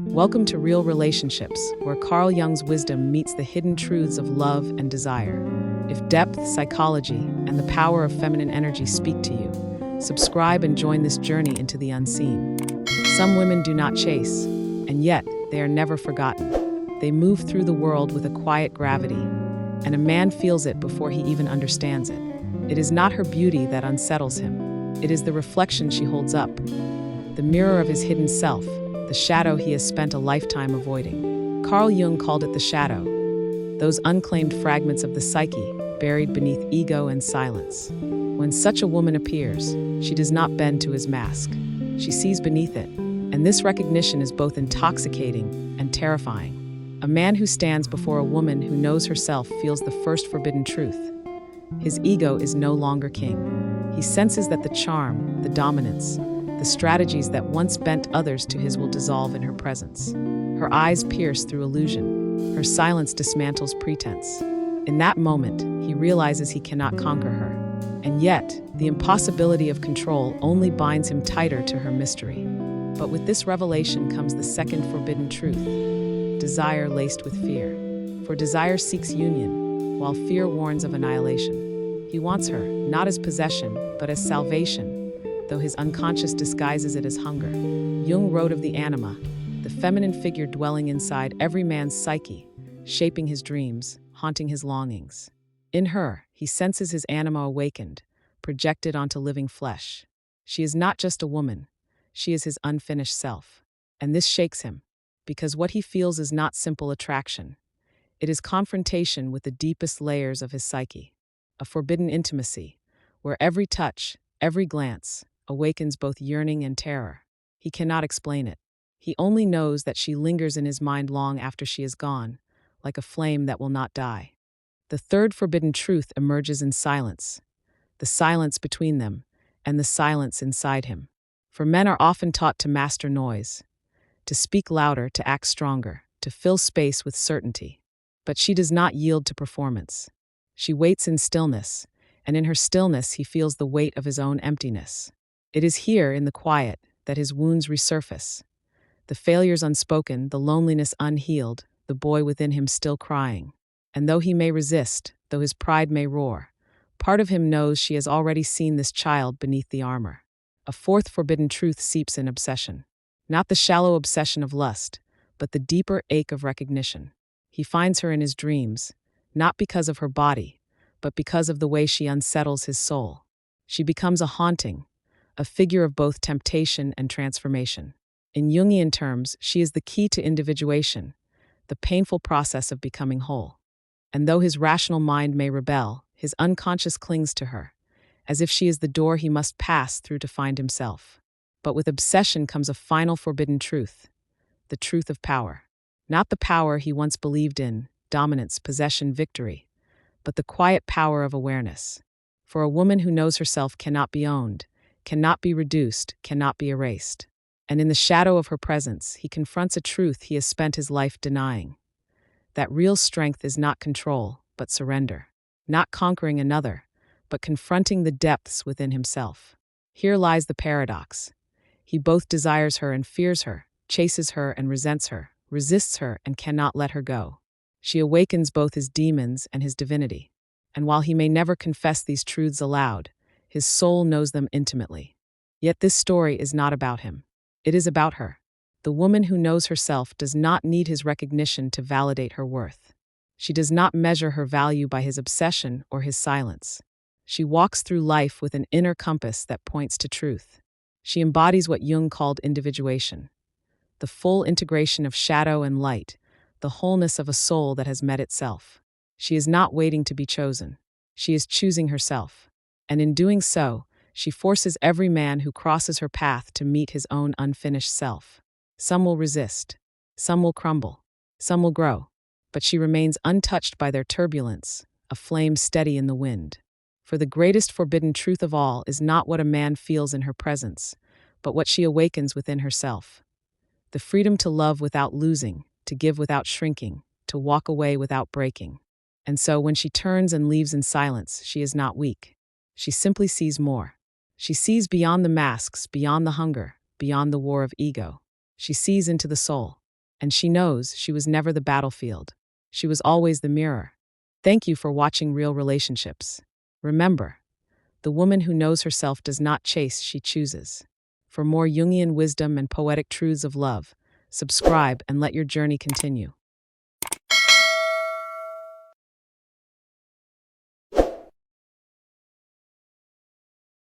Welcome to Real Relationships, where Carl Jung's wisdom meets the hidden truths of love and desire. If depth, psychology, and the power of feminine energy speak to you, subscribe and join this journey into the unseen. Some women do not chase, and yet they are never forgotten. They move through the world with a quiet gravity, and a man feels it before he even understands it. It is not her beauty that unsettles him. It is the reflection she holds up, the mirror of his hidden self, the shadow he has spent a lifetime avoiding. Carl Jung called it the shadow, those unclaimed fragments of the psyche buried beneath ego and silence. When such a woman appears, she does not bend to his mask. She sees beneath it, and this recognition is both intoxicating and terrifying. A man who stands before a woman who knows herself feels the first forbidden truth. His ego is no longer king. He senses that the charm, the dominance, the strategies that once bent others to his will dissolve in her presence. Her eyes pierce through illusion. Her silence dismantles pretense. In that moment, he realizes he cannot conquer her. And yet, the impossibility of control only binds him tighter to her mystery. But with this revelation comes the second forbidden truth: desire laced with fear. For desire seeks union, while fear warns of annihilation. He wants her, not as possession, but as salvation, though his unconscious disguises it as hunger. Jung wrote of the anima, the feminine figure dwelling inside every man's psyche, shaping his dreams, haunting his longings. In her, he senses his anima awakened, projected onto living flesh. She is not just a woman, she is his unfinished self. And this shakes him, because what he feels is not simple attraction. It is confrontation with the deepest layers of his psyche, a forbidden intimacy, where every touch, every glance, awakens both yearning and terror. He cannot explain it. He only knows that she lingers in his mind long after she is gone, like a flame that will not die. The third forbidden truth emerges in silence, the silence between them, and the silence inside him. For men are often taught to master noise, to speak louder, to act stronger, to fill space with certainty. But she does not yield to performance. She waits in stillness, and in her stillness he feels the weight of his own emptiness. It is here, in the quiet, that his wounds resurface. The failures unspoken, the loneliness unhealed, the boy within him still crying. And though he may resist, though his pride may roar, part of him knows she has already seen this child beneath the armor. A fourth forbidden truth seeps in obsession. Not the shallow obsession of lust, but the deeper ache of recognition. He finds her in his dreams, not because of her body, but because of the way she unsettles his soul. She becomes a haunting, a figure of both temptation and transformation. In Jungian terms, she is the key to individuation, the painful process of becoming whole. And though his rational mind may rebel, his unconscious clings to her, as if she is the door he must pass through to find himself. But with obsession comes a final forbidden truth, the truth of power. Not the power he once believed in, dominance, possession, victory, but the quiet power of awareness. For a woman who knows herself cannot be owned, cannot be reduced, cannot be erased. And in the shadow of her presence, he confronts a truth he has spent his life denying. That real strength is not control, but surrender. Not conquering another, but confronting the depths within himself. Here lies the paradox. He both desires her and fears her, chases her and resents her, resists her and cannot let her go. She awakens both his demons and his divinity. And while he may never confess these truths aloud, his soul knows them intimately. Yet this story is not about him. It is about her. The woman who knows herself does not need his recognition to validate her worth. She does not measure her value by his obsession or his silence. She walks through life with an inner compass that points to truth. She embodies what Jung called individuation, the full integration of shadow and light, the wholeness of a soul that has met itself. She is not waiting to be chosen. She is choosing herself. And in doing so, she forces every man who crosses her path to meet his own unfinished self. Some will resist, some will crumble, some will grow, but she remains untouched by their turbulence, a flame steady in the wind. For the greatest forbidden truth of all is not what a man feels in her presence, but what she awakens within herself. The freedom to love without losing, to give without shrinking, to walk away without breaking. And so when she turns and leaves in silence, she is not weak. She simply sees more. She sees beyond the masks, beyond the hunger, beyond the war of ego. She sees into the soul. and she knows she was never the battlefield. She was always the mirror. Thank you for watching Real Relationships. Remember, the woman who knows herself does not chase, she chooses. For more Jungian wisdom and poetic truths of love, subscribe and let your journey continue.